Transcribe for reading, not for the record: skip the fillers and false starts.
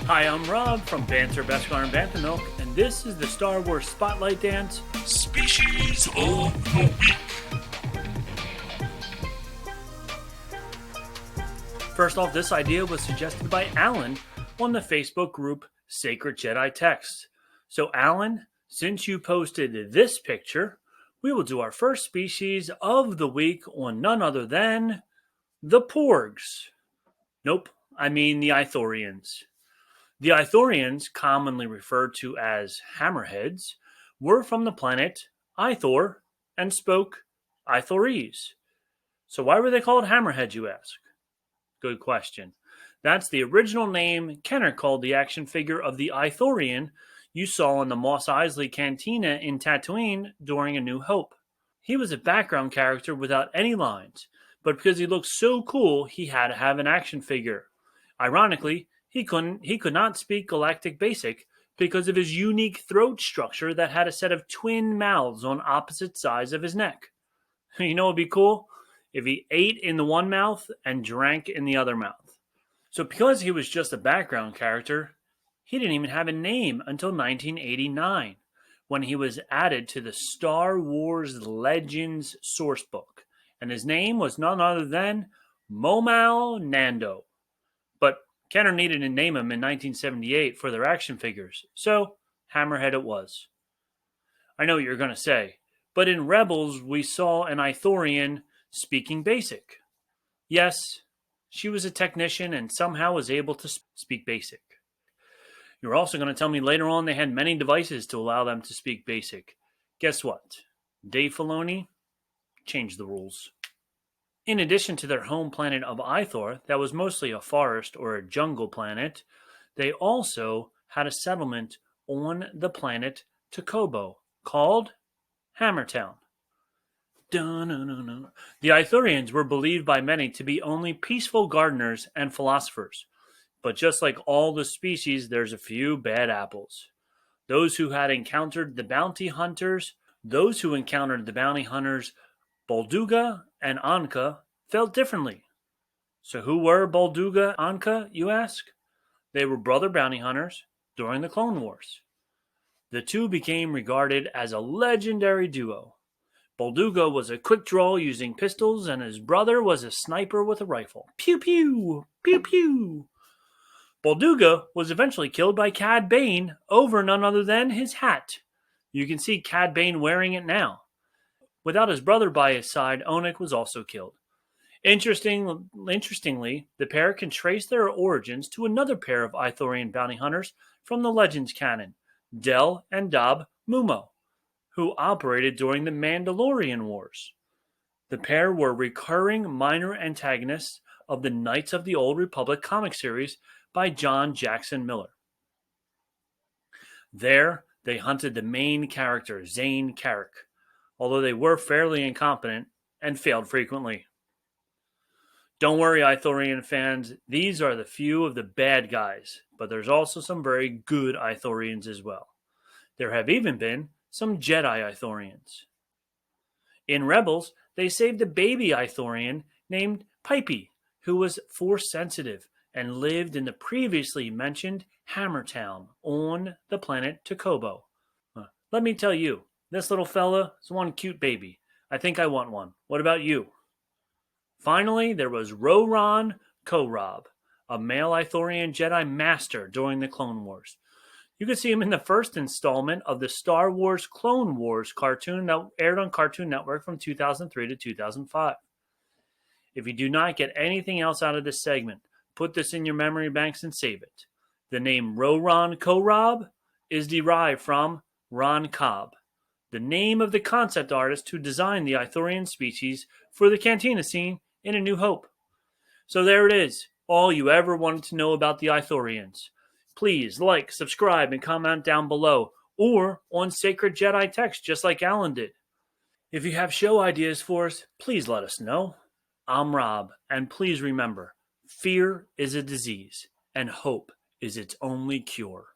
Hi, I'm Rob from Bantha, Beskar, and Bantha Milk, and this is the Star Wars Spotlight Dance Species of the Week. First off, this idea was suggested by Alan on the Facebook group Sacred Jedi Text. So Alan, since you posted this picture, we will do our first species of the week on none other than the Porgs. Nope, I mean the Ithorians. The Ithorians, commonly referred to as Hammerheads, were from the planet Ithor and spoke Ithorese. So why were they called Hammerheads, you ask? Good question. That's the original name Kenner called the action figure of the Ithorian you saw in the Mos Eisley Cantina in Tatooine during A New Hope. He was a background character without any lines, but because he looked so cool, he had to have an action figure. Ironically, he could not speak Galactic Basic because of his unique throat structure that had a set of twin mouths on opposite sides of his neck. You know what would be cool? If he ate in the one mouth and drank in the other mouth. So because he was just a background character, he didn't even have a name until 1989, when he was added to the Star Wars Legends sourcebook, and his name was none other than Momau Nando. But Kenner needed to name him in 1978 for their action figures, so Hammerhead it was. I know what you're going to say, but in Rebels we saw an Ithorian speaking Basic. Yes, she was a technician and somehow was able to speak Basic. You're also going to tell me later on they had many devices to allow them to speak Basic. Guess what? Dave Filoni changed the rules. In addition to their home planet of Ithor, that was mostly a forest or a jungle planet, they also had a settlement on the planet Takobo called Hammertown. The Ithorians were believed by many to be only peaceful gardeners and philosophers. But just like all the species, there's a few bad apples. Those who encountered the bounty hunters, Bolduga and Anka, felt differently. So who were Bolduga and Anka, you ask? They were brother bounty hunters during the Clone Wars. The two became regarded as a legendary duo. Bolduga was a quick draw using pistols, and his brother was a sniper with a rifle. Pew pew! Pew pew! Bolduga was eventually killed by Cad Bane over none other than his hat. You can see Cad Bane wearing it now. Without his brother by his side, Onik was also killed. Interestingly, the pair can trace their origins to another pair of Ithorian bounty hunters from the Legends canon, Del and Dab Mumo, who operated during the Mandalorian Wars. The pair were recurring minor antagonists of the Knights of the Old Republic comic series by John Jackson Miller. There, they hunted the main character, Zane Carrick, although they were fairly incompetent and failed frequently. Don't worry, Ithorian fans, these are the few of the bad guys, but there's also some very good Ithorians as well. There have even been some Jedi Ithorians. In Rebels, they saved a baby Ithorian named Pipey, who was Force sensitive and lived in the previously mentioned Hammertown on the planet Takobo. Let me tell you, this little fella is one cute baby. I think I want one. What about you? Finally, there was Roran Korob, a male Ithorian Jedi Master during the Clone Wars. You can see him in the first installment of the Star Wars Clone Wars cartoon that aired on Cartoon Network from 2003 to 2005. If you do not get anything else out of this segment, put this in your memory banks and save it. The name Roran Korob is derived from Ron Cobb, the name of the concept artist who designed the Ithorian species for the Cantina scene in A New Hope. So there it is, all you ever wanted to know about the Ithorians. Please like, subscribe, and comment down below, or on Sacred Jedi Text, just like Alan did. If you have show ideas for us, please let us know. I'm Rob, and please remember, fear is a disease, and hope is its only cure.